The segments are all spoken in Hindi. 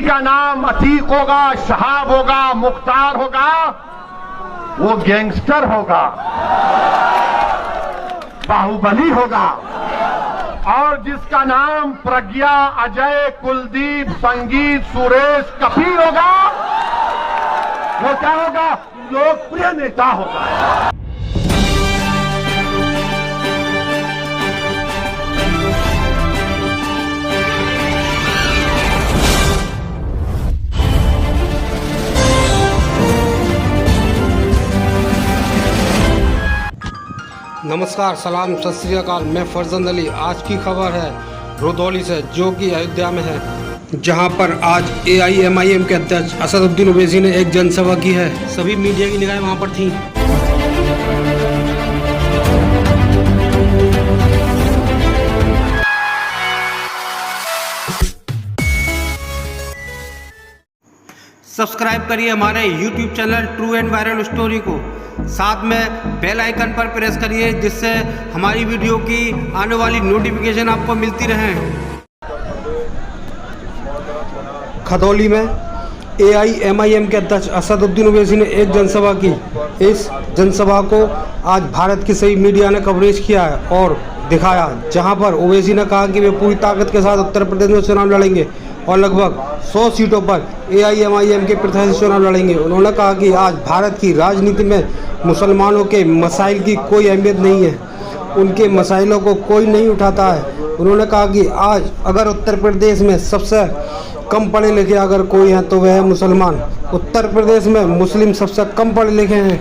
जिसका नाम अतीक होगा, शहाब होगा, मुख्तार होगा, वो गैंगस्टर होगा, बाहुबली होगा। और जिसका नाम प्रज्ञा, अजय, कुलदीप, संगीत, सुरेश, कपिल होगा, वो क्या होगा? लोकप्रिय नेता होगा। नमस्कार, सलाम, सत श्री अकाल। मैं फरजंद अली। आज की खबर है रुदौली से, जो कि अयोध्या में है, जहां पर आज AIMIM के अध्यक्ष असदुद्दीन ओवैसी ने एक जनसभा की है। सभी मीडिया की निगाहें वहां पर थीं। सब्सक्राइब करिए हमारे YouTube channel true and viral story को, साथ में बेल आइकन पर प्रेस करिए, जिससे हमारी वीडियो की आने वाली नोटिफिकेशन आपको मिलती रहे। खदौली में AIMIM के अध्यक्ष असदुद्दीन ओवैसी ने एक जनसभा की। इस जनसभा को आज भारत की सभी मीडिया ने कवरेज किया है और दिखाया, जहां पर ओवैसी ने कहा कि वे पूरी ताकत के साथ उत्तर प्रदेश में चुनाव लड़ेंगे और लगभग 100 सीटों पर AIMIM के प्रत्याशी चुनाव लड़ेंगे। उन्होंने कहा कि आज भारत की राजनीति में मुसलमानों के मसाइल की कोई अहमियत नहीं है, उनके मसाइलों को कोई नहीं उठाता है। उन्होंने कहा कि आज अगर उत्तर प्रदेश में सबसे कम पढ़े लिखे अगर कोई हैं तो वह है मुसलमान। उत्तर प्रदेश में मुस्लिम सबसे कम पढ़े लिखे हैं,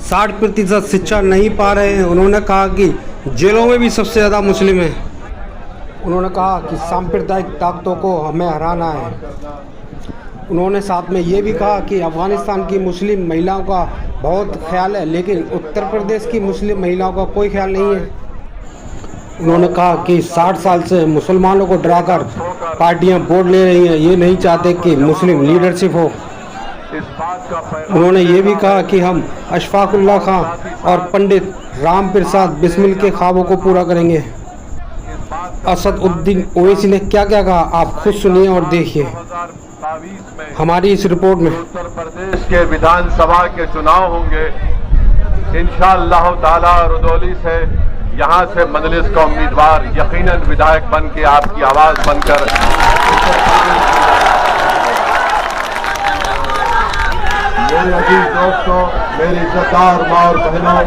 60% शिक्षा नहीं पा रहे हैं। उन्होंने कहा कि जेलों में भी सबसे ज़्यादा मुस्लिम हैं। उन्होंने कहा कि सांप्रदायिक ताकतों को हमें हराना है। उन्होंने साथ में ये भी कहा कि अफगानिस्तान की मुस्लिम महिलाओं का बहुत ख्याल है, लेकिन उत्तर प्रदेश की मुस्लिम महिलाओं का कोई ख्याल नहीं है। उन्होंने कहा कि 60 साल से मुसलमानों को डराकर पार्टियां वोट ले रही हैं, ये नहीं चाहते कि मुस्लिम लीडरशिप हो। उन्होंने ये भी कहा कि हम अशफाकुल्लाह खां और पंडित राम प्रसाद बिस्मिल के ख्वाबों को पूरा करेंगे। असदुद्दीन ओवैसी ने क्या क्या कहा, आप खुद सुनिए और देखिए हमारी इस रिपोर्ट में। उत्तर प्रदेश के विधानसभा के चुनाव होंगे इंशाअल्लाह ताला। रुदौली से यहाँ से मजलिस का उम्मीदवार यकीनन विधायक बन के आपकी आवाज बनकर। मेरे अजीज दोस्तों, मेरी इज्जतदार माँ और बहनों,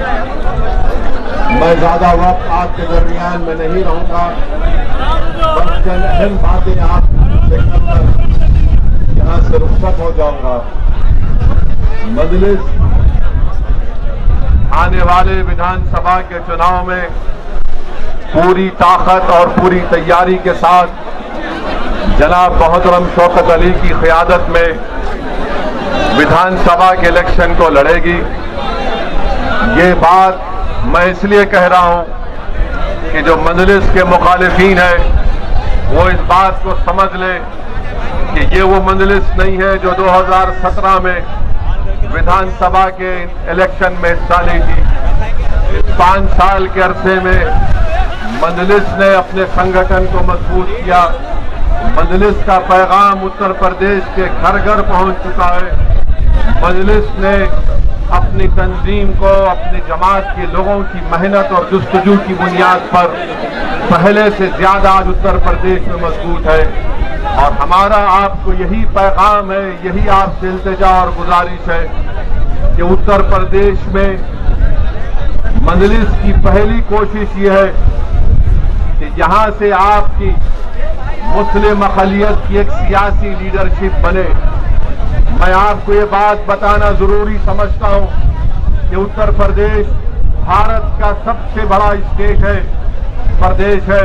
मैं ज्यादा वक्त आपके दरमियान में नहीं रहूंगा। बस चंद अहम बातें आपसे कहकर यहाँ से रुखसत हो जाऊंगा। मजलिस आने वाले विधानसभा के चुनाव में पूरी ताकत और पूरी तैयारी के साथ जनाब मोहतरम शौकत अली की क़यादत में विधानसभा के इलेक्शन को लड़ेगी। ये बात मैं इसलिए कह रहा हूं कि जो मजलिस के मुखालिफीन है वो इस बात को समझ ले कि ये वो मजलिस नहीं है जो 2017 में विधानसभा के इलेक्शन में हिस्सा ली थी। इस 5 साल के अरसे में मजलिस ने अपने संगठन को मजबूत किया। मजलिस का पैगाम उत्तर प्रदेश के घर घर पहुंच चुका है। मजलिस ने अपनी तंजीम को अपनी जमात के लोगों की मेहनत और जुस्तजू की बुनियाद पर पहले से ज्यादा आज उत्तर प्रदेश में मजबूत है। और हमारा आपको यही पैगाम है, यही आपसे इल्तिजा और गुजारिश है कि उत्तर प्रदेश में मजलिस की पहली कोशिश ये है कि यहां से आपकी मुस्लिम अक़लियत की एक सियासी लीडरशिप बने। मैं आपको ये बात बताना जरूरी समझता हूं कि उत्तर प्रदेश भारत का सबसे बड़ा स्टेट है, प्रदेश है।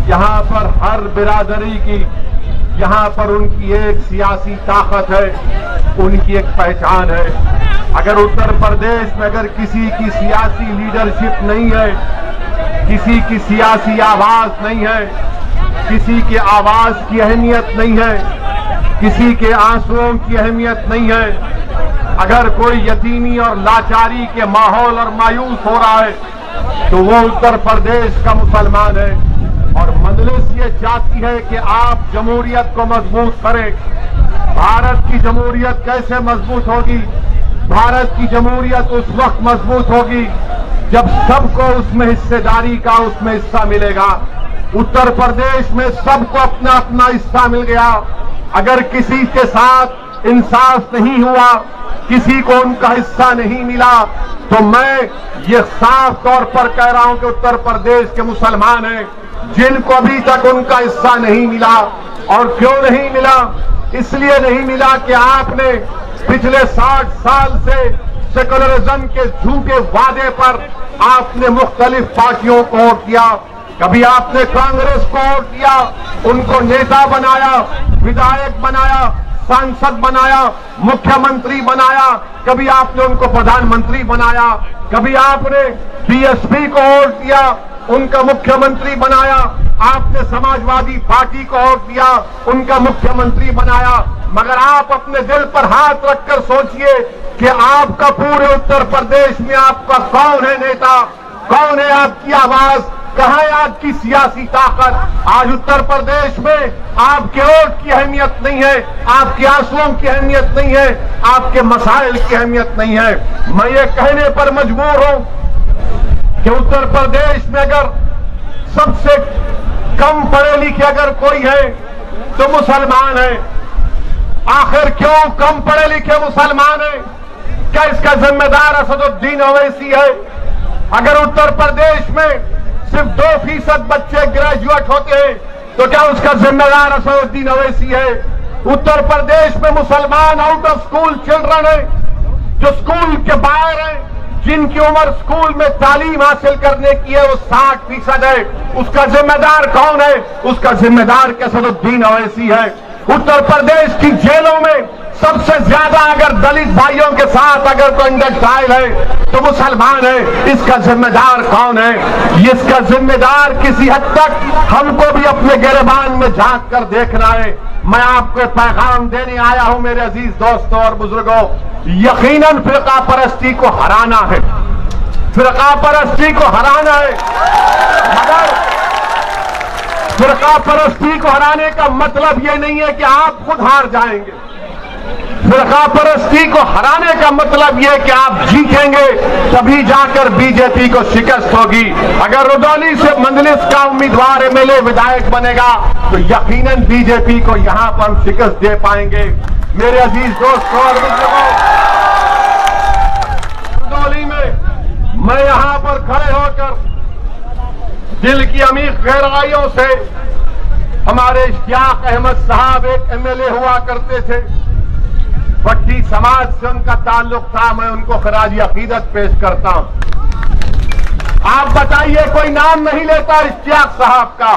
यहां पर हर बिरादरी की, यहां पर उनकी एक सियासी ताकत है, उनकी एक पहचान है। अगर उत्तर प्रदेश में अगर किसी की सियासी लीडरशिप नहीं है, किसी की सियासी आवाज नहीं है, किसी के आवाज की अहमियत नहीं है, किसी के आंसुओं की अहमियत नहीं है, अगर कोई यतीमी और लाचारी के माहौल और मायूस हो रहा है तो वो उत्तर प्रदेश का मुसलमान है। और मजलिस ये चाहती है कि आप जमहूरियत को मजबूत करें। भारत की जमहूरियत कैसे मजबूत होगी? भारत की जमहूरियत उस वक्त मजबूत होगी जब सबको उसमें हिस्सेदारी का उसमें हिस्सा मिलेगा। उत्तर प्रदेश में सबको अपना अपना हिस्सा मिल गया। अगर किसी के साथ इंसाफ नहीं हुआ, किसी को उनका हिस्सा नहीं मिला, तो मैं ये साफ तौर पर कह रहा हूं कि उत्तर प्रदेश के मुसलमान हैं जिनको अभी तक उनका हिस्सा नहीं मिला। और क्यों नहीं मिला? इसलिए नहीं मिला कि आपने पिछले 60 साल से सेकुलरिज्म के झूठे वादे पर आपने मुख्तलिफ पार्टियों को वोट किया। कभी आपने कांग्रेस को वोट किया, उनको नेता बनाया, विधायक बनाया, सांसद बनाया, मुख्यमंत्री बनाया, कभी आपने उनको प्रधानमंत्री बनाया, कभी आपने बीएसपी को वोट दिया, उनका मुख्यमंत्री बनाया, आपने समाजवादी पार्टी को वोट दिया, उनका मुख्यमंत्री बनाया। मगर आप अपने दिल पर हाथ रखकर सोचिए कि आपका पूरे उत्तर प्रदेश में आपका कौन है नेता, कौन है आपकी आवाज, कहां है आपकी सियासी ताकत? आज उत्तर प्रदेश में आपके वोट की अहमियत नहीं है, आपके आंसुओं की अहमियत नहीं है, आपके मसाइल की अहमियत नहीं है। मैं ये कहने पर मजबूर हूं कि उत्तर प्रदेश में अगर सबसे कम पढ़े लिखे अगर कोई है तो मुसलमान है। आखिर क्यों कम पढ़े लिखे मुसलमान है? क्या इसका जिम्मेदार असदुद्दीन ओवैसी है? अगर उत्तर प्रदेश में सिर्फ 2% बच्चे ग्रेजुएट होते हैं तो क्या उसका जिम्मेदार असदुद्दीन ओवैसी है? उत्तर प्रदेश में मुसलमान आउट ऑफ स्कूल चिल्ड्रन है, जो स्कूल के बाहर है, जिनकी उम्र स्कूल में तालीम हासिल करने की है, वो 60% है। उसका जिम्मेदार कौन है? उसका जिम्मेदार असदुद्दीन ओवैसी है। उत्तर प्रदेश की जेलों में सबसे ज्यादा अगर दलित भाइयों के साथ अगर कोई इंडस्ट्राइल है तो मुसलमान है। इसका जिम्मेदार कौन है? इसका जिम्मेदार किसी हद तक हमको भी अपने गिरबान में झांक कर देखना है। मैं आपको पैगाम देने आया हूं मेरे अजीज दोस्तों और बुजुर्गों, यकीनन फिरका परस्ती को हराना है, फिरका परस्ती को हराना है। मगर फिरका परस्ती को हराने का मतलब यह नहीं है कि आप खुद हार जाएंगे। फिरका परस्ती को हराने का मतलब यह कि आप जीतेंगे, तभी जाकर बीजेपी को शिकस्त होगी। अगर रुदौली से मंजलिस का उम्मीदवार एमएलए विधायक बनेगा तो यकीनन बीजेपी को यहां पर हम शिकस्त दे पाएंगे। मेरे अजीज दोस्तों और बुजुर्गों, रुदौली में मैं यहां पर खड़े होकर दिल की अमीर गहराइयों से, हमारे इश्तियाक अहमद साहब एक एमएलए हुआ करते थे, भट्टी समाज से उनका ताल्लुक था, मैं उनको खराजी अकीदत पेश करता हूं। आप बताइए, कोई नाम नहीं लेता इश्तियाक साहब का,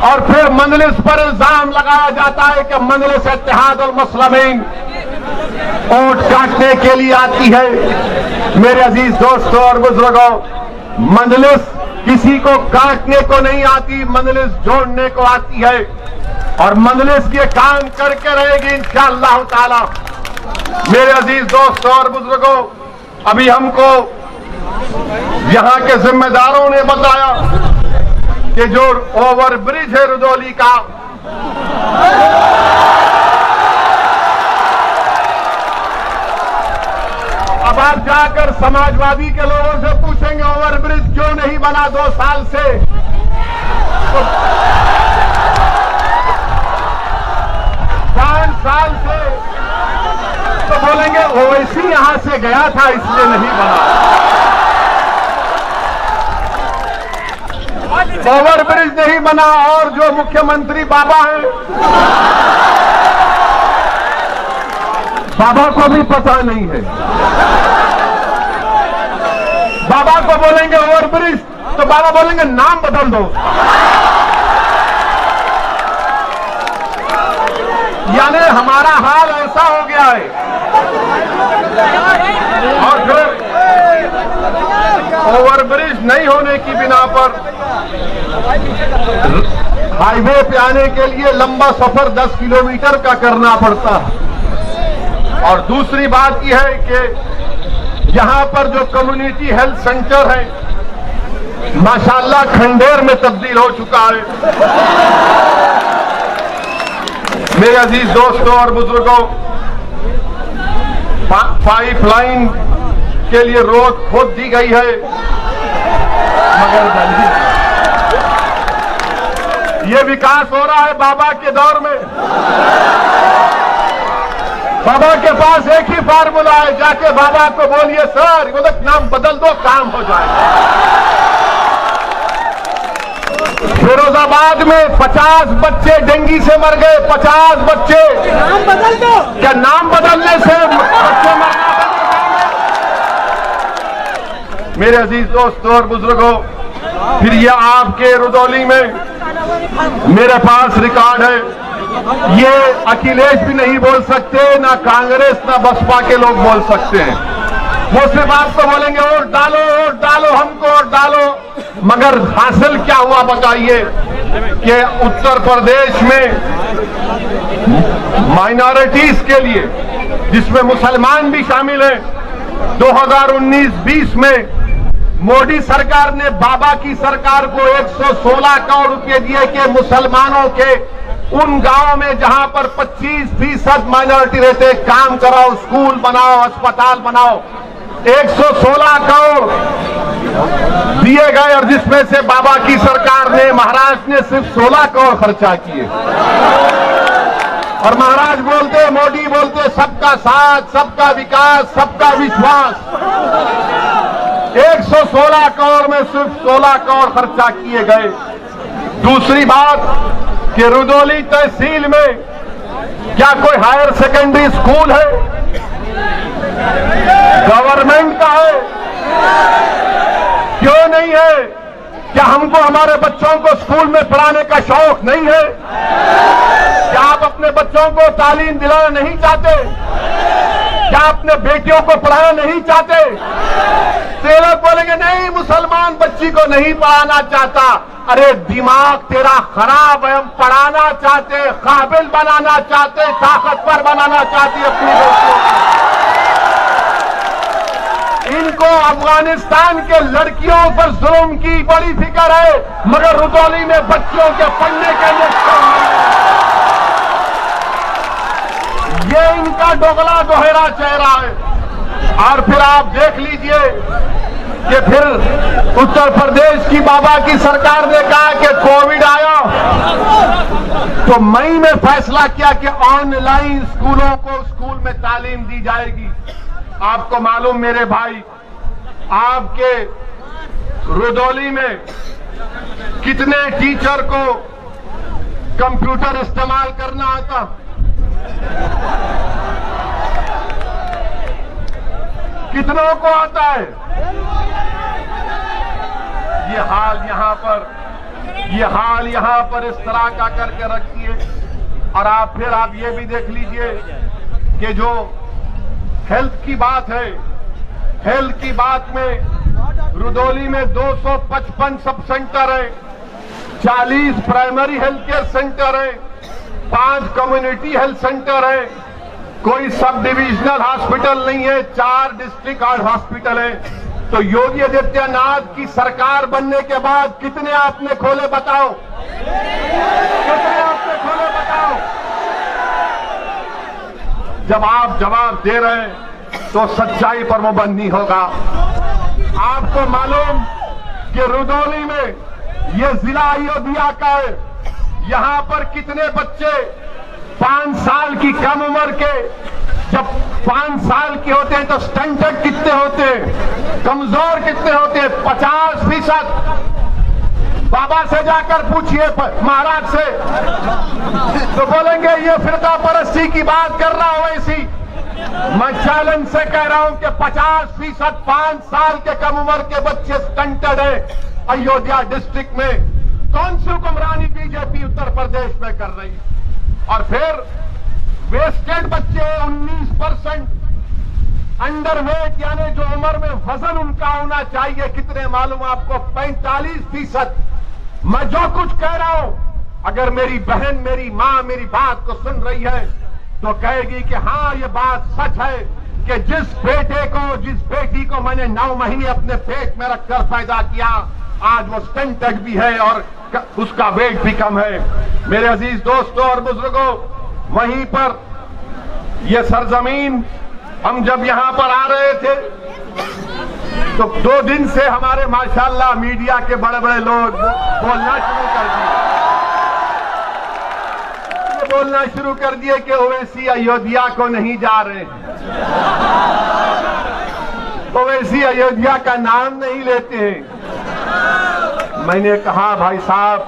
और फिर मंजलिस पर इल्जाम लगाया जाता है कि मंजलिस इत्तेहादुल मुस्लिमीन वोट काटने के लिए आती है। मेरे अजीज दोस्तों और बुजुर्गों, मंजलिस किसी को काटने को नहीं आती, मंजलिस जोड़ने को आती है, और मंजलिस ये काम करके रहेगी इंशाअल्लाह ताला। मेरे अजीज दोस्तों और बुजुर्गों, अभी हमको यहां के जिम्मेदारों ने बताया कि जो ओवर ब्रिज है रुदौली का, अब आप जाकर समाजवादी के लोगों से पूछेंगे ओवर ब्रिज क्यों नहीं बना 2 साल से, तो 5 साल से, तो बोलेंगे ओवैसी यहां से गया था इसलिए नहीं बना। ओवर ब्रिज नहीं बना, और जो मुख्यमंत्री बाबा हैं, बाबा को भी पता नहीं है। बाबा को बोलेंगे ओवर ब्रिज तो बाबा बोलेंगे नाम बदल दो। यानी हमारा हाल ऐसा हो गया है। और फिर ओवरब्रिज नहीं होने की बिना पर हाईवे पे आने के लिए लंबा सफर 10 किलोमीटर का करना पड़ता है। और दूसरी बात यह है कि यहां पर जो कम्युनिटी हेल्थ सेंटर है माशाल्लाह खंडेर में तब्दील हो चुका है। मेरे अजीज दोस्तों और बुजुर्गों, पाइपलाइन के लिए रोड खोद दी गई है, मगर ये विकास हो रहा है बाबा के दौर में। बाबा के पास एक ही फार्मूला है, जाके बाबा को बोलिए सर वो नाम बदल दो, काम हो जाएगा। फिरोजाबाद में 50 बच्चे डेंगू से मर गए, 50 बच्चे। नाम बदल दो। क्या नाम बदलने से बच्चे मरना बंद हो जाएंगे? मेरे अजीज दोस्तों और बुजुर्गों, फिर ये आपके रुदौली में मेरे पास रिकॉर्ड है, ये अखिलेश भी नहीं बोल सकते, ना कांग्रेस ना बसपा के लोग बोल सकते हैं। वो सिर्फ आपको बोलेंगे वोट डालो, हमको वोट डालो, मगर हासिल क्या हुआ बताइए कि उत्तर प्रदेश में माइनॉरिटीज के लिए, जिसमें मुसलमान भी शामिल हैं, 2019-20 में मोदी सरकार ने बाबा की सरकार को 116 करोड़ रुपए दिए कि मुसलमानों के उन गांवों में जहां पर 25% माइनॉरिटी रहते, काम कराओ, स्कूल बनाओ, अस्पताल बनाओ। 116 करोड़ दिए गए और जिसमें से बाबा की सरकार ने, महाराष्ट्र ने सिर्फ 16 करोड़ खर्चा किए। और महाराज बोलते, मोदी बोलते सबका साथ, सबका विकास, सबका विश्वास। 116 करोड़ में सिर्फ 16 करोड़ खर्चा किए गए। दूसरी बात कि रुदौली तहसील में क्या कोई हायर सेकेंडरी स्कूल है? गवर्नमेंट का है, क्यों नहीं है? क्या हमको हमारे बच्चों को स्कूल में पढ़ाने का शौक नहीं है? क्या आप अपने बच्चों को तालीम दिलाना नहीं चाहते? क्या अपने बेटियों को पढ़ाना नहीं चाहते? तो लोग बोलेंगे नहीं, मुसलमान बच्ची को नहीं पढ़ाना चाहता। अरे दिमाग तेरा खराब है, हम पढ़ाना चाहते, काबिल बनाना चाहते, ताकतवर बनाना चाहती अपनी बेटियों को। इनको अफगानिस्तान के लड़कियों पर जुल्म की बड़ी फिक्र है, मगर रुदौली में बच्चियों के पढ़ने के लिए ये इनका दोगला दोहरा चेहरा है। और फिर आप देख लीजिए कि फिर उत्तर प्रदेश की बाबा की सरकार ने कहा कि कोविड आया तो मई में फैसला किया कि ऑनलाइन स्कूलों को स्कूल में तालीम दी जाएगी। आपको मालूम मेरे भाई, आपके रुदौली में कितने टीचर को कंप्यूटर इस्तेमाल करना आता? कितनों को आता है? ये हाल यहां पर इस तरह का करके रखिए। और आप ये भी देख लीजिए कि जो हेल्थ की बात है, हेल्थ की बात में रुदौली में 255 सब सेंटर है, 40 प्राइमरी हेल्थ केयर सेंटर है, 5 कम्युनिटी हेल्थ सेंटर है, कोई सब डिविजनल हॉस्पिटल नहीं है, 4 डिस्ट्रिक्ट हॉस्पिटल है। तो योगी आदित्यनाथ की सरकार बनने के बाद कितने आपने खोले बताओ? कितने आपने खोले बताओ? जब आप जवाब दे रहे हैं तो सच्चाई पर मुबन्नी होगा। आपको मालूम कि रुदौली में ये जिला अयोध्या का है, यहां पर कितने बच्चे 5 साल की कम उम्र के, जब 5 साल के होते हैं तो स्टंटेड कितने होते हैं, कमजोर कितने होते हैं? 50%। बाबा से जाकर पूछिए, महाराज से, तो बोलेंगे ये फिरका परस्ती की बात कर रहा हो ऐसी। मैं चैलेंज से कह रहा हूं कि 50% 5 साल के कम उम्र के बच्चे स्टंटेड है अयोध्या डिस्ट्रिक्ट में। कौन सी हुक्मरानी बीजेपी उत्तर प्रदेश में कर रही है? और फिर वेस्टेड बच्चे 19%, अंडरवेट यानी जो उम्र में वजन उनका होना चाहिए कितने मालूम आपको? 45%। मैं जो कुछ कह रहा हूं, अगर मेरी बहन, मेरी मां मेरी बात को सुन रही है तो कहेगी कि हाँ ये बात सच है कि जिस बेटी को मैंने 9 महीने अपने पेट में रखकर पैदा किया, आज वो स्टेंटेड भी है और उसका वेट भी कम है। मेरे अजीज दोस्तों और बुजुर्गों, वहीं पर ये सरजमीन हम जब यहां पर आ रहे थे तो 2 दिन से हमारे माशाल्लाह मीडिया के बड़े बड़े लोग बोलना शुरू कर दिए, बोलना शुरू कर दिए कि ओवैसी अयोध्या को नहीं जा रहे हैं, ओवैसी अयोध्या का नाम नहीं लेते हैं। मैंने कहा भाई साहब,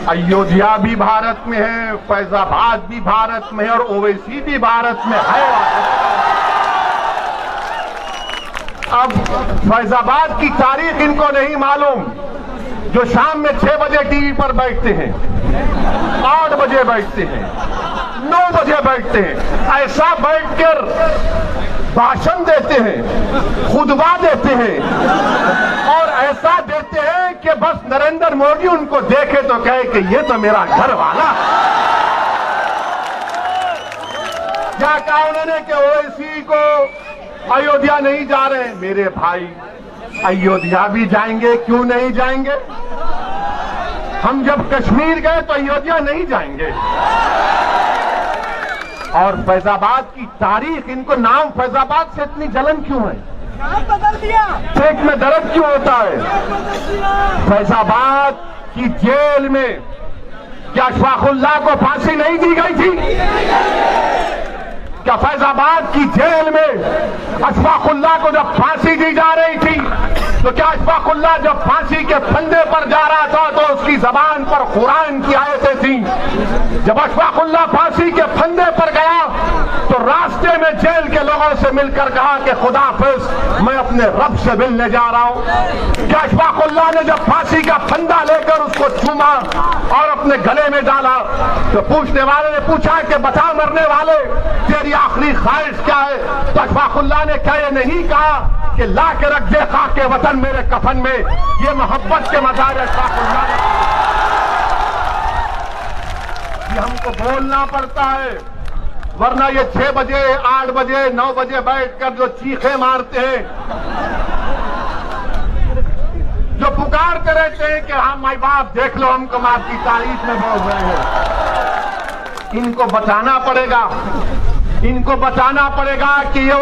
अयोध्या भी भारत में है, फैजाबाद भी भारत में है और ओवैसी भी भारत में है। अब फैजाबाद की तारीख इनको नहीं मालूम, जो शाम में 6 बजे टीवी पर बैठते हैं, 8 बजे बैठते हैं, 9 बजे बैठते हैं, ऐसा बैठकर भाषण देते हैं, खुतबा देते हैं और ऐसा देते हैं कि बस नरेंद्र मोदी उनको देखे तो कहे कि ये तो मेरा घर वाला। क्या कहा उन्होंने कि ओवैसी को अयोध्या नहीं जा रहे हैं। मेरे भाई, अयोध्या भी जाएंगे, क्यों नहीं जाएंगे? हम जब कश्मीर गए तो अयोध्या नहीं जाएंगे। और फैजाबाद की तारीख, इनको नाम फैजाबाद से इतनी जलन क्यों है? नाम बदल दिया, पेट में दर्द क्यों होता है? फैजाबाद की जेल में क्या अशफाकुल्लाह को फांसी नहीं दी गई थी? क्या फैजाबाद की जेल में अशफाकुल्लाह को जब फांसी दी जा रही थी तो क्या अशफाकुल्लाह जब फांसी के फंदे पर जा रहा था तो उसकी जबान पर कुरान की आयतें थी? जब अशफाकुल्लाह फांसी के फंदे पर गया तो रास्ते में जेल के लोगों से मिलकर कहा कि खुदा हाफिज, मैं अपने रब से मिलने जा रहा हूं। क्या अशफाकुल्लाह ने जब फांसी का फंदा लेकर उसको चूमा और अपने गले में डाला तो पूछने वाले ने पूछा कि बता मरने वाले, तेरी आखिरी ख्वाहिश क्या है? तो अशफाकुल्लाह ने क्या ये नहीं कहा कि ला के रख दे खाके वतन मेरे कफन में? ये मोहब्बत के मज़ार अशफाकुल्लाह ने। ये हमको बोलना पड़ता है, वरना ये 6 बजे, 8 बजे, 9 बजे बैठकर जो चीखे मारते हैं, जो पुकारते रहते हैं कि हाँ माई बाप देख लो हमको आपकी तारीफ में बोल रहे हैं, इनको बताना पड़ेगा, इनको बताना पड़ेगा कि ये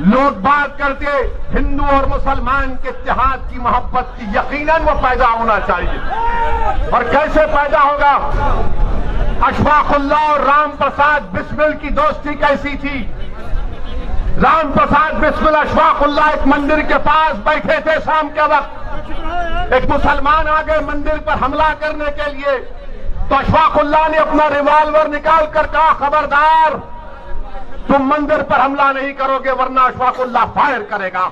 लोग बात करते हिंदू और मुसलमान के इत्तेहाद की मोहब्बत की, यकीनन वो पैदा होना चाहिए। और कैसे पैदा होगा? अशफाकुल्लाह और राम प्रसाद बिस्मिल की दोस्ती कैसी थी? राम प्रसाद बिस्मिल अशफाकुल्लाह एक मंदिर के पास बैठे थे शाम के वक्त, एक मुसलमान आ गए मंदिर पर हमला करने के लिए, तो अशफाकुल्लाह ने अपना रिवॉल्वर निकाल कर कहा, खबरदार तुम मंदिर पर हमला नहीं करोगे वरना अशफाकुल्लाह फायर करेगा।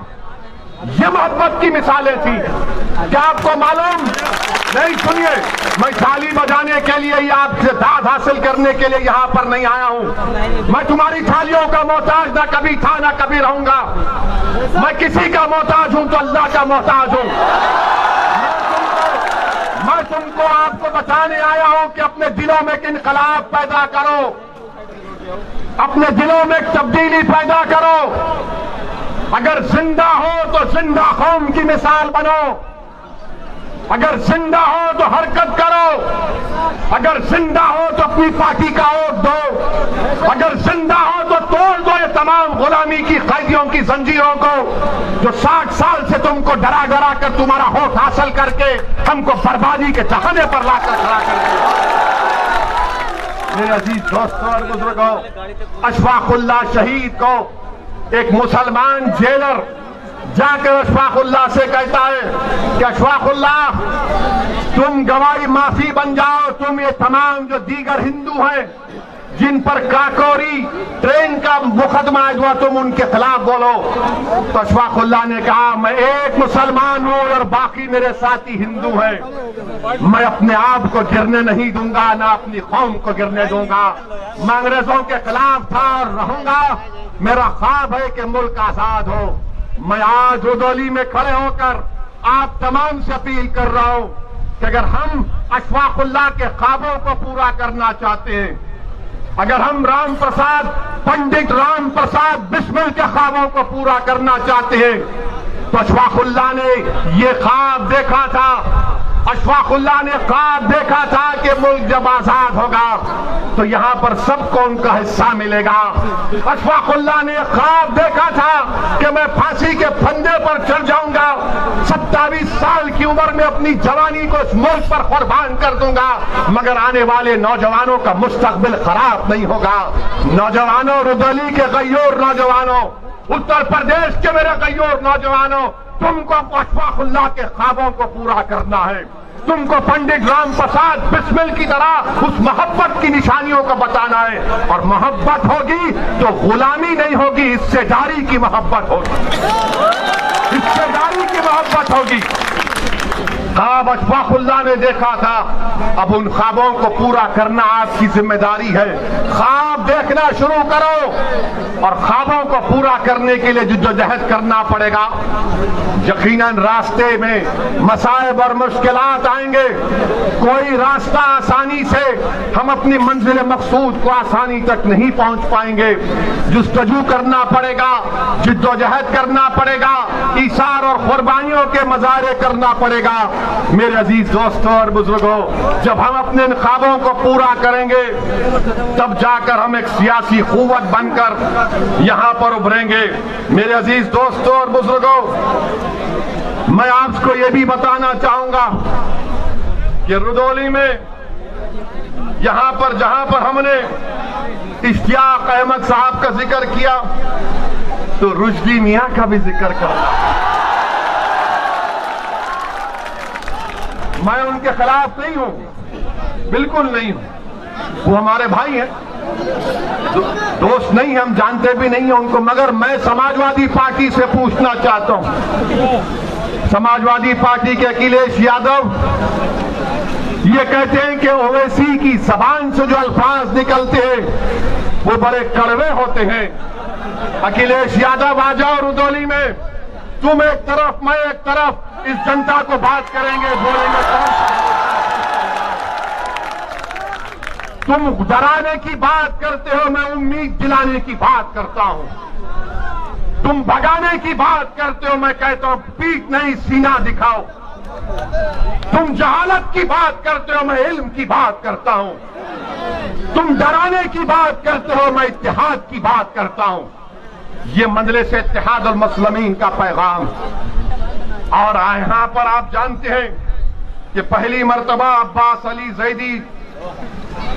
ये मोहब्बत की मिसालें थी। क्या आपको मालूम नहीं? सुनिए, मैं थाली बजाने के लिए या आपसे दाद हासिल करने के लिए यहाँ पर नहीं आया हूँ। मैं तुम्हारी थालियों का मोहताज ना कभी था ना कभी रहूंगा। मैं किसी का मोहताज हूँ तो अल्लाह का मोहताज हूँ। मैं तुमको आपको बताने आया हूँ कि अपने दिलों में एक इनकलाब पैदा करो, अपने दिलों में एक तब्दीली पैदा करो। अगर जिंदा हो तो जिंदा कौम की मिसाल बनो, अगर जिंदा हो तो हरकत करो, अगर जिंदा हो तो अपनी पार्टी का वोट दो, अगर जिंदा हो तो तोड़ दो ये तमाम गुलामी की कैदियों की जंजीरों को, जो 60 साल से तुमको डरा डरा कर तुम्हारा वोट हासिल करके हमको बर्बादी के तहने पर लाकर खड़ा कर दिया। मेरे अजीज दोस्तों और बुजुर्गों, अशफाकुल्लाह शहीद को एक मुसलमान जेलर जाकर अशफाकुल्लाह से कहता है कि अशफाकुल्लाह तुम गवाही माफी बन जाओ, तुम ये तमाम जो दीगर हिंदू हैं जिन पर काकोरी ट्रेन का मुकदमा हुआ तुम उनके खिलाफ बोलो। तो अशफाकुल्लाह ने कहा, मैं एक मुसलमान हूं और बाकी मेरे साथी हिंदू हैं, मैं अपने आप को गिरने नहीं दूंगा, ना अपनी कौम को गिरने दूंगा। मैं अंग्रेजों के खिलाफ था और रहूंगा। मेरा ख्वाब है कि मुल्क आजाद हो। मैं आज रुदौली में खड़े होकर आप तमाम से अपील कर रहा हूं कि अगर हम अशफाकुल्लाह के ख्वाबों को पूरा करना चाहते हैं, अगर हम राम प्रसाद, पंडित राम प्रसाद बिस्मिल के ख्वाबों को पूरा करना चाहते हैं, तो अशफाकुल्लाह ने ये ख्वाब देखा था, अशफाकुल्लाह ने ख्वाब देखा था कि मुल्क जब आजाद होगा तो यहां पर सबको उनका हिस्सा मिलेगा। अशफाकुल्लाह ने ख्वाब देखा था कि मैं फांसी के फंदे पर चढ़ जाऊंगा, 27 साल की उम्र में अपनी जवानी को इस मुल्क पर कुर्बान कर दूंगा, मगर आने वाले नौजवानों का मुस्तकबिल खराब नहीं होगा। नौजवानों, रुदौली के गय्योर नौजवानों, उत्तर प्रदेश के मेरे गय्योर नौजवानों, तुमको अशफाकुल्लाह के ख्वाबों को पूरा करना है। तुमको पंडित राम प्रसाद बिस्मिल की तरह उस मोहब्बत की निशानियों को बताना है, और मोहब्बत होगी तो गुलामी नहीं होगी, हिस्सेदारी की मोहब्बत होगी, हिस्सेदारी की मोहब्बत होगी। ख्वाब अशफाकुल्लाह ने देखा था, अब उन ख्वाबों को पूरा करना आपकी जिम्मेदारी है। ख्वाब देखना शुरू करो और ख्वाबों को पूरा करने के लिए जिद्दोजहद करना पड़ेगा। यकीनन रास्ते में मसाइब और मुश्किलात आएंगे, कोई रास्ता आसानी से हम अपनी मंजिल मकसूद को आसानी तक नहीं पहुंच पाएंगे। जुस्तजू करना पड़ेगा, जिद्दोजहद करना पड़ेगा, ईसार और कुर्बानियों के मजारे करना पड़ेगा। मेरे अजीज दोस्तों और बुजुर्गों, जब हम अपने इन ख्वाबों को पूरा करेंगे तब जाकर हम एक सियासी कुव्वत बनकर यहां पर उभरेंगे। मेरे अजीज दोस्तों और बुजुर्गों, मैं आपको यह भी बताना चाहूंगा कि रुदौली में यहां पर जहां पर हमने इश्तियाक अहमद साहब का जिक्र किया तो रुश्दी मियां का भी जिक्र करना। मैं उनके खिलाफ नहीं हूं, बिल्कुल नहीं हूं, वो हमारे भाई हैं, दोस्त नहीं, हम जानते भी नहीं हैं उनको, मगर मैं समाजवादी पार्टी से पूछना चाहता हूं। समाजवादी पार्टी के अखिलेश यादव ये कहते हैं कि ओवैसी की जबान से जो अल्फाज निकलते हैं वो बड़े कड़वे होते हैं। अखिलेश यादव आ जाओ रुदौली में, तुम एक तरफ मैं एक तरफ, इस जनता को बात करेंगे, बोलेंगे तुम डराने की बात करते हो, मैं उम्मीद दिलाने की बात करता हूं। तुम भगाने की बात करते हो, मैं कहता हूं पीठ नहीं सीना दिखाओ। तुम जहालत की बात करते हो, मैं इल्म की बात करता हूं। तुम डराने की बात करते हो, मैं इत्तेहाद की बात करता हूं। ये मजलिस इत्तेहाद और मुस्लिमीन का पैगाम। और यहां पर आप जानते हैं कि पहली मर्तबा अब्बास अली जैदी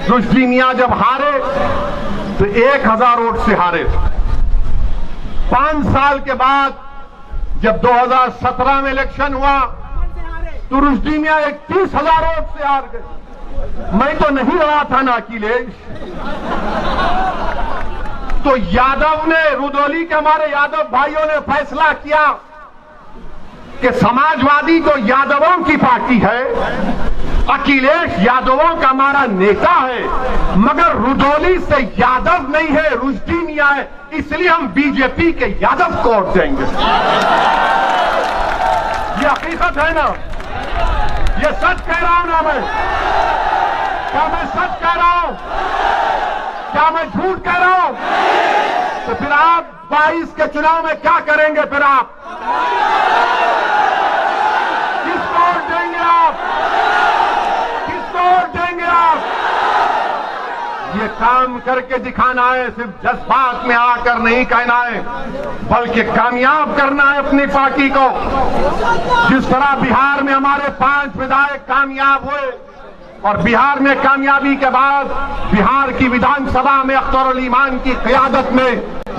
रुश्दी मियां जब हारे तो 1000 वोट से हारे। 5 साल के बाद जब 2017 में इलेक्शन हुआ तो रुश्दी मियां 31,000 वोट से हार गए। मैं तो नहीं रहा था ना अखिलेश। तो यादव ने, रुदौली के हमारे यादव भाइयों ने फैसला किया कि समाजवादी तो यादवों की पार्टी है, अखिलेश यादवों का हमारा नेता है, मगर रुदौली से यादव नहीं है, रुश्दी मियां है, इसलिए हम बीजेपी के यादव को वोट देंगे। ये हकीकत है ना, ये सच कह रहा हूं ना मैं? क्या मैं सच कह रहा हूं? क्या मैं झूठ कह रहा हूं? तो फिर आप 22 के चुनाव में क्या करेंगे? फिर आप किसको वोट देंगे? आप किसको वोट देंगे? आप ये काम करके दिखाना है, सिर्फ जज्बात में आकर नहीं कहना है, बल्कि कामयाब करना है अपनी पार्टी को। जिस तरह बिहार में हमारे 5 विधायक कामयाब हुए और बिहार में कामयाबी के बाद बिहार की विधानसभा में अख्तर ईमान की क़यादत में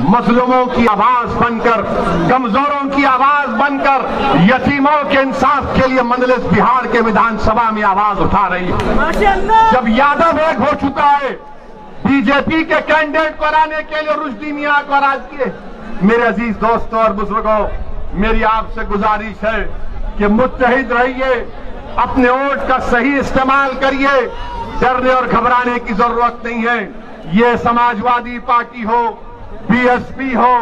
मजलूमों की आवाज बनकर, कमजोरों की आवाज बनकर, यतीमों के इंसाफ के लिए मजलिस बिहार के विधानसभा में आवाज उठा रही है। जब यादव एक हो चुका है, बीजेपी के कैंडिडेट को हराने के लिए रुश्दी मियां को हरा दिए। मेरे अजीज दोस्तों और बुजुर्गों, मेरी आपसे गुजारिश है कि मुत्तहिद रहिए, अपने वोट का सही इस्तेमाल करिए, डरने और घबराने की जरूरत नहीं है। ये समाजवादी पार्टी हो, बीएसपी हो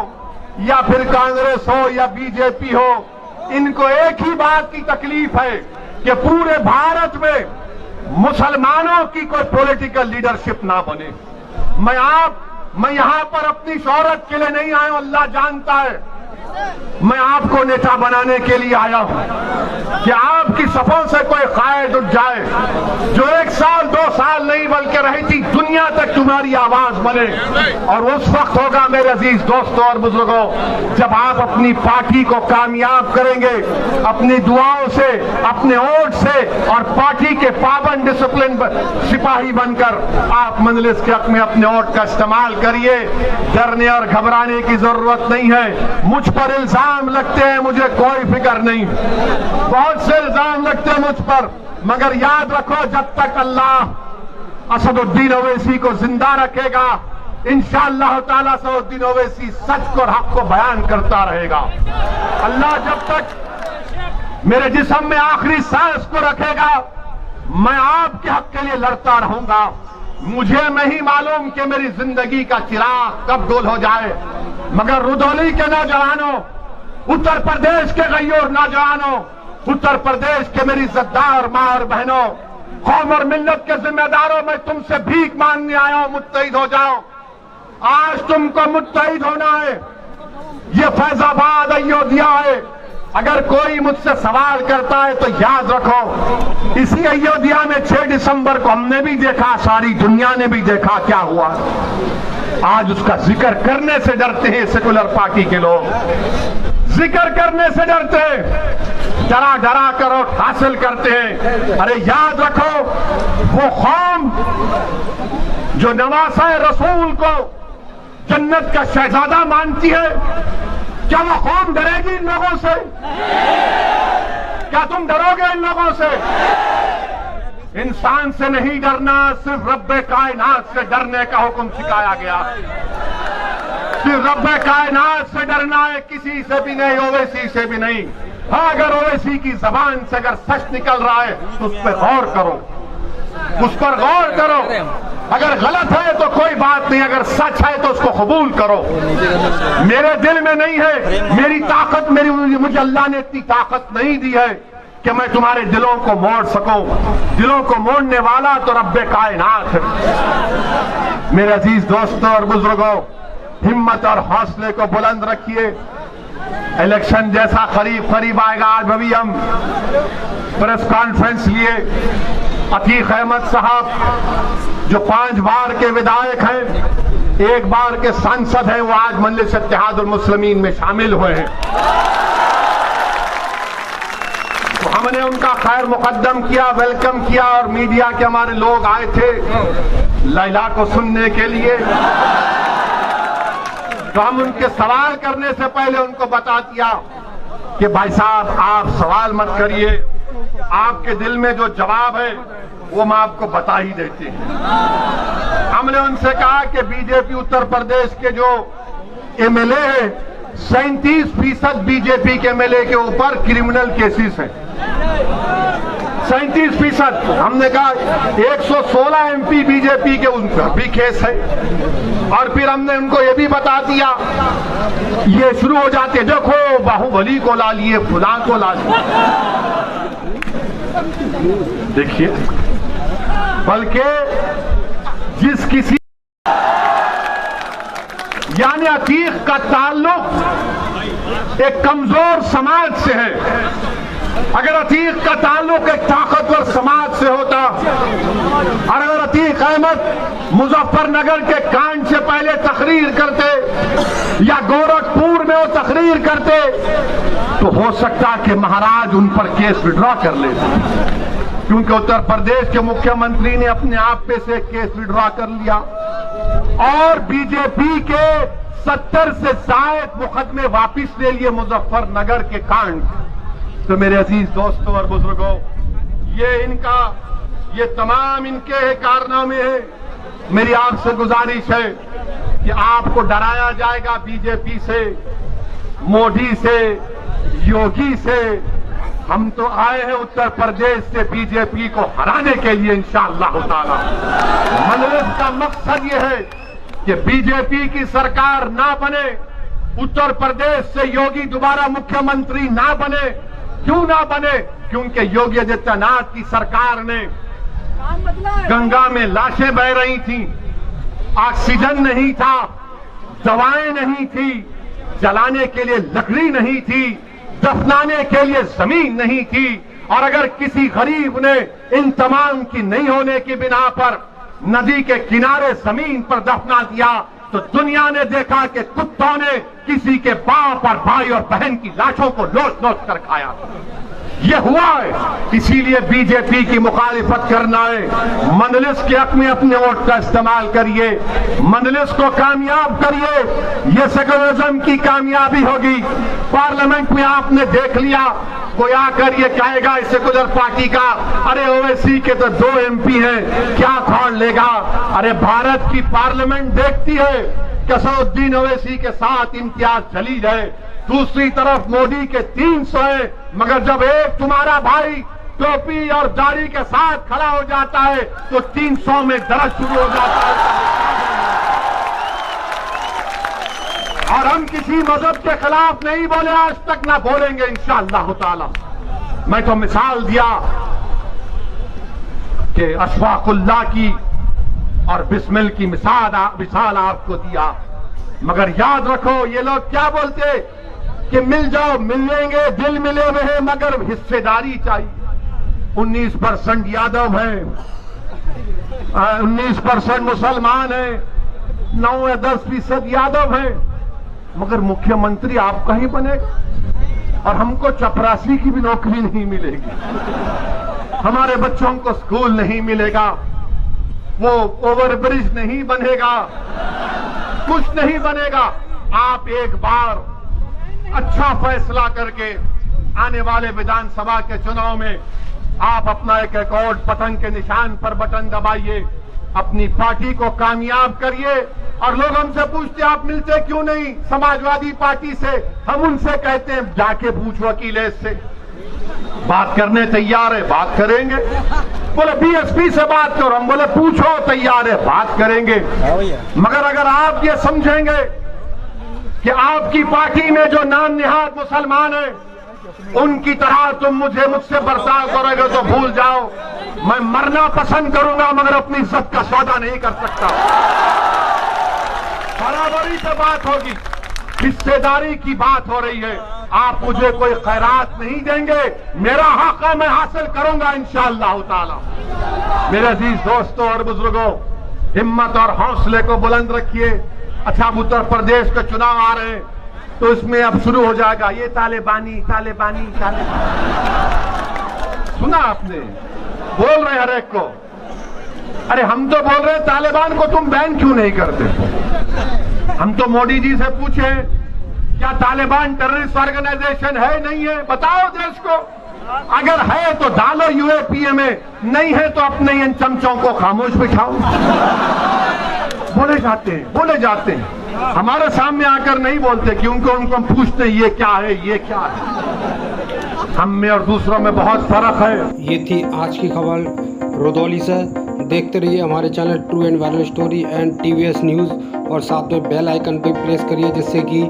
या फिर कांग्रेस हो या बीजेपी हो, इनको एक ही बात की तकलीफ है कि पूरे भारत में मुसलमानों की कोई पॉलिटिकल लीडरशिप ना बने। मैं यहां पर अपनी शोहरत के लिए नहीं आया हूं, अल्लाह जानता है। मैं आपको नेता बनाने के लिए आया हूं कि आपकी सफों से कोई कायद उठ जाए जो 1 साल 2 साल नहीं बल्कि रहती दुनिया तक तुम्हारी आवाज बने। और उस वक्त होगा मेरे अजीज दोस्तों और बुजुर्गों जब आप अपनी पार्टी को कामयाब करेंगे अपनी दुआओं से, अपने वोट से और पार्टी के पाबंद डिसिप्लिन सिपाही बनकर आप मंजलिस के हक में अपने वोट का इस्तेमाल करिए। डरने और घबराने की जरूरत नहीं है। मुझ पर इल्जाम लगते हैं, मुझे कोई फिक्र नहीं, बहुत से इल्जाम लगते हैं मुझ पर, मगर याद रखो जब तक अल्लाह असदुद्दीन ओवैसी को जिंदा रखेगा इंशाअल्लाह ताला असदुद्दीन ओवैसी सच को और हक को बयान करता रहेगा। अल्लाह जब तक मेरे जिस्म में आखिरी सांस को रखेगा मैं आपके हक के लिए लड़ता रहूंगा। मुझे नहीं मालूम कि मेरी जिंदगी का चिराग कब गोल हो जाए, मगर रुदौली के नौजवानों, उत्तर प्रदेश के गैयोर नौजवानों, उत्तर प्रदेश के मेरी इज्जतदार मां और बहनों, कौम और मिल्लत के जिम्मेदारों, मैं तुमसे भीख मांगने आया हूं, मुत्तहिद हो जाओ। आज तुमको मुत्तहिद होना है। ये फैजाबाद अयोध्या है। अगर कोई मुझसे सवाल करता है तो याद रखो इसी अयोध्या में 6 दिसंबर को हमने भी देखा, सारी दुनिया ने भी देखा क्या हुआ। आज उसका जिक्र करने से डरते हैं सेकुलर पार्टी के लोग, जिक्र करने से डरते हैं, डरा डरा कर वोट हासिल करते हैं। अरे याद रखो वो कौम जो नवासा रसूल को जन्नत का शहजादा मानती है, क्या वो कौम डरेगी इन लोगों से? क्या तुम डरोगे इन लोगों से? इंसान से नहीं डरना, सिर्फ रब्बे कायनात से डरने का हुक्म सिखाया गया। सिर्फ रब्बे कायनात से डरना है, किसी से भी नहीं, ओवैसी से भी नहीं। हाँ, अगर ओवैसी की जबान से अगर सच निकल रहा है तो उस पर गौर करो, उस पर गौर करो। अगर गलत है तो कोई बात नहीं, अगर सच है तो उसको कबूल करो। मेरे दिल में नहीं है, मेरी ताकत, मुझे अल्लाह ने इतनी ताकत नहीं दी है कि मैं तुम्हारे दिलों को मोड़ सकूं। दिलों को मोड़ने वाला तो रब्बे कायनात है। मेरे अजीज दोस्तों और बुजुर्गों, हिम्मत और हौसले को बुलंद रखिए। इलेक्शन जैसा करीब आएगा। आज अभी हम प्रेस कॉन्फ्रेंस लिए, अतीक अहमद साहब जो 5 बार के विधायक हैं, 1 बार के सांसद हैं, वो आज मजलिस इत्तेहादुल मुस्लिमीन में शामिल हुए हैं। तो हमने उनका खैर मुकद्दम किया, वेलकम किया, और मीडिया के हमारे लोग आए थे लैला को सुनने के लिए। तो हम उनके सवाल करने से पहले उनको बता दिया कि भाई साहब आप सवाल मत करिए, आपके दिल में जो जवाब है वो हम आपको बता ही देते हैं। हमने उनसे कहा कि बीजेपी उत्तर प्रदेश के जो एमएलए है 37% बीजेपी के एमएलए के ऊपर क्रिमिनल केसेस हैं। 37%। हमने कहा 116 एमपी बीजेपी के उन पर भी केस है। और फिर हमने उनको ये भी बता दिया, ये शुरू हो जाते, देखो बाहुबली को ला लिए, फुला को ला लिए। देखिए, बल्कि जिस किसी यानी अतीक का ताल्लुक एक कमजोर समाज से है। अगर अतीक का ताल्लुक एक ताकतवर समाज से होता, और अगर अतीक अहमद मुजफ्फरनगर के कांड से पहले तकरीर करते या गोरखपुर में वो तकरीर करते तो हो सकता कि महाराज उन पर केस विड्रॉ कर लेते, क्योंकि उत्तर प्रदेश के मुख्यमंत्री ने अपने आप पे से केस विड्रॉ कर लिया और बीजेपी के 70 से ज्यादा मुकदमे वापिस ले लिए मुजफ्फरनगर के कांड। तो मेरे अजीज दोस्तों और बुजुर्गों, ये तमाम इनके कारनामे हैं। मेरी आपसे गुजारिश है कि आपको डराया जाएगा बीजेपी से, मोदी से, योगी से। हम तो आए हैं उत्तर प्रदेश से बीजेपी को हराने के लिए इंशाअल्लाह ताला। मजलिस का मकसद ये है कि बीजेपी की सरकार ना बने, उत्तर प्रदेश से योगी दोबारा मुख्यमंत्री ना बने। क्यों ना बने? क्योंकि योगी आदित्यनाथ की सरकार ने गंगा में लाशें बह रही थी, ऑक्सीजन नहीं था, दवाएं नहीं थी, जलाने के लिए लकड़ी नहीं थी, दफनाने के लिए जमीन नहीं थी। और अगर किसी गरीब ने इन तमाम की नहीं होने की बिना पर नदी के किनारे जमीन पर दफना दिया तो दुनिया ने देखा कि कुत्तों ने किसी के बाप और भाई और बहन की लाशों को लोट लोट कर खाया। ये हुआ है, इसीलिए बीजेपी की मुखालिफत करना है। मंदलिस के हक में अपने वोट का इस्तेमाल करिए, मंदलिस को कामयाब करिए, ये सेकुलरिज्म की कामयाबी होगी। पार्लियामेंट में आपने देख लिया, कोई आकर ये कहेगा इस सेकुलर पार्टी का, अरे ओवैसी के तो 2 MP हैं, क्या खोल लेगा। अरे भारत की पार्लियामेंट देखती है कि असदुद्दीन ओवैसी के साथ इम्तियाज जलील है, दूसरी तरफ मोदी के 300 है, मगर जब एक तुम्हारा भाई टोपी और दाढ़ी के साथ खड़ा हो जाता है तो 300 में दर्द शुरू हो जाता है। और हम किसी मजहब के खिलाफ नहीं बोले, आज तक ना बोलेंगे इंशाअल्लाह ताला। मैं तो मिसाल दिया कि अशफाकुल्लाह की और बिस्मिल की मिसाल आपको दिया, मगर याद रखो ये लोग क्या बोलते कि मिल जाओ, मिलेंगे, दिल मिले हुए हैं मगर हिस्सेदारी चाहिए। 19% यादव है, 19% मुसलमान है, 9 या 10% यादव है, मगर मुख्यमंत्री आपका ही बनेगा और हमको चपरासी की भी नौकरी नहीं मिलेगी, हमारे बच्चों को स्कूल नहीं मिलेगा, वो ओवरब्रिज नहीं बनेगा, कुछ नहीं बनेगा। आप एक बार अच्छा फैसला करके आने वाले विधानसभा के चुनाव में आप अपना एक रिकॉर्ड पतंग के निशान पर बटन दबाइए, अपनी पार्टी को कामयाब करिए। और लोग हमसे पूछते आप मिलते क्यों नहीं समाजवादी पार्टी से, हम उनसे कहते हैं जाके पूछो अखिलेश से, बात करने तैयार है, बात करेंगे। बोले बीएसपी से बात करो, हम बोले पूछो, तैयार है, बात करेंगे। मगर अगर आप ये समझेंगे कि आपकी पार्टी में जो नाम निहाद मुसलमान है उनकी तरह तुम मुझसे बर्ताव करोगे तो भूल जाओ, मैं मरना पसंद करूंगा मगर अपनी इज्जत का सौदा नहीं कर सकता। बराबरी से बात होगी, हिस्सेदारी की बात हो रही है। आप मुझे कोई खैरात नहीं देंगे, मेरा हक है, मैं हासिल करूंगा इंशाअल्लाह ताला। मेरे अजीज दोस्तों और बुजुर्गों, हिम्मत और हौसले को बुलंद रखिए। अच्छा, उत्तर प्रदेश के चुनाव आ रहे हैं तो इसमें अब शुरू हो जाएगा ये तालिबानी तालिबानी तालिबानी, सुना आपने, बोल रहे हर एक को। अरे हम तो बोल रहे हैं तालिबान को तुम बैन क्यों नहीं करते। हम तो मोदी जी से पूछे क्या तालिबान टेररिस्ट ऑर्गेनाइजेशन है नहीं है, बताओ देश को। अगर है तो डालो यूएपीए में, नहीं है तो अपने इन चमचों को खामोश बिठाओ। बोले जाते हैं, हमारे सामने आकर नहीं बोलते क्योंकि उनको हम पूछते ये क्या है, ये क्या है। हम में और दूसरों में बहुत फर्क है। ये थी आज की खबर रुधौली से। देखते रहिए हमारे channel true and viral story and TVS news और साथ में बेल आइकन पे प्रेस करिए जिससे कि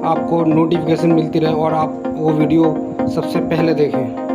आपको नोटिफिकेशन मिलती रहे और आप वो वीडियो सबसे पहले देखें।